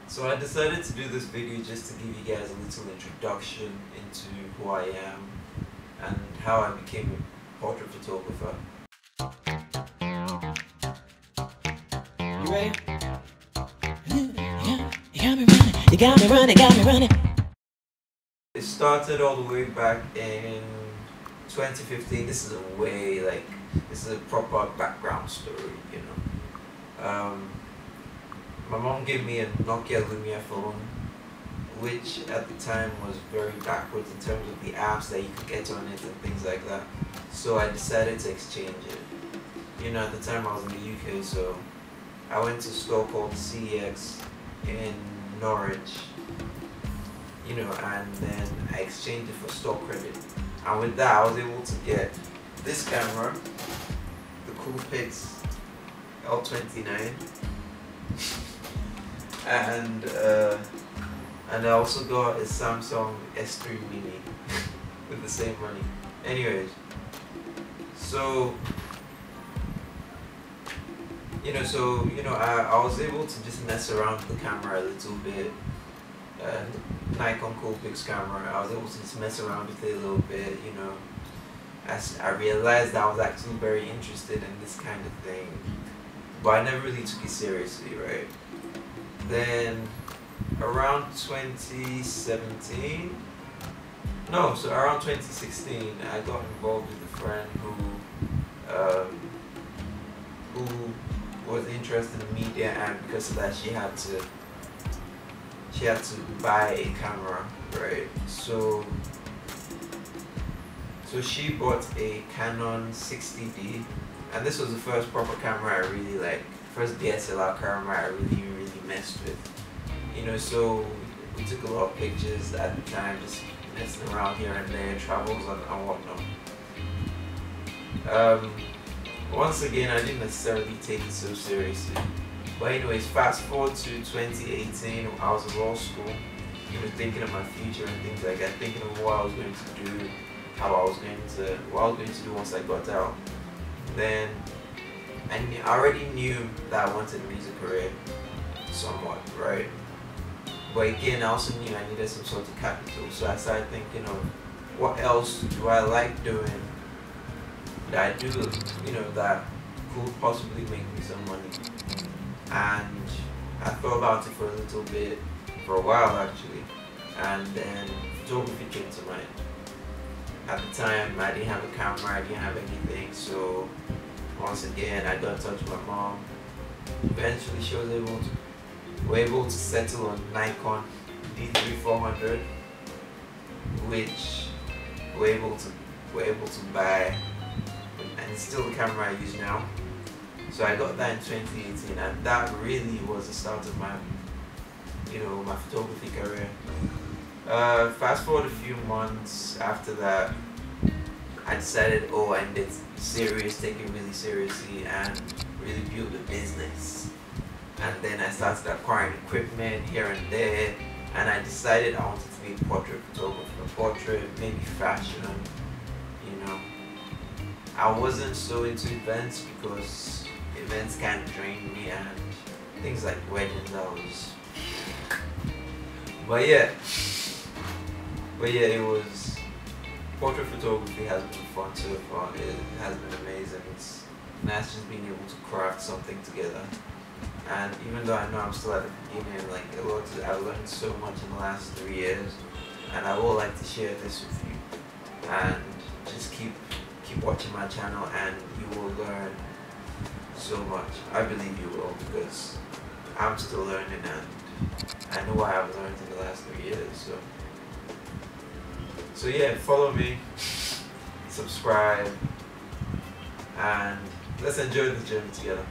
So I decided to do this video just to give you guys a little introduction into who I am and how I became a portrait photographer. You ready? You got me running, you got me running, got me running. It started all the way back in 2015. This is this is a proper background story, you know. My mom gave me a Nokia Lumia phone, which at the time was very backwards in terms of the apps that you could get on it and things like that. So I decided to exchange it. You know, at the time I was in the UK, so I went to a store called CEX in Norwich, you know, and then I exchanged it for store credit. And with that, I was able to get this camera, the Coolpix L29, and I also got a Samsung S3 Mini with the same money. Anyways, so I was able to just mess around with the camera a little bit. Nikon Coolpix camera, I was able to just mess around with it a little bit, you know. As I realized I was actually very interested in this kind of thing, but I never really took it seriously, right? Then around 2016, I got involved with a friend who was interested in media, and because of that she had to buy a camera, right? So she bought a Canon 60D, and this was the first proper camera I really liked, first DSLR camera I really messed with, you know. So we took a lot of pictures at the time, just messing around here and there, travels and whatnot. Once again, I didn't necessarily take it so seriously. But anyways, fast forward to 2018, I was in law school, you know, thinking of my future and things like that, thinking of what I was going to do, what I was going to do once I got out. Then I already knew that I wanted a music career, somewhat, right? But again, I also knew I needed some sort of capital, so I started thinking of what else do I like doing that I do, you know, that could possibly make me some money. And I thought about it for a little bit, for a while actually, and then photography came to mind. At the time, I didn't have a camera, I didn't have anything, so once again, I got in touch with my mom. Eventually, she was able to settle on Nikon D3400, which we're able to buy, and it's still the camera I use now. So I got that in 2018, and that really was the start of my photography career. Fast forward a few months after that, I decided, I needed take it really seriously and really build a business. And then I started acquiring equipment here and there, and I decided I wanted to be a portrait photographer, maybe fashion, you know. I wasn't so into events because events kind of drained me, and things like weddings, but yeah, it was, portrait photography has been fun so far. It has been amazing. It's nice just being able to craft something together. And even though I know I'm still at the beginning, I've learned so much in the last 3 years, and I would like to share this with you. And just keep watching my channel, and you will learn so much. I believe you will, because I'm still learning, and I know what I've learned in the last 3 years. So yeah, follow me, subscribe, and let's enjoy this journey together.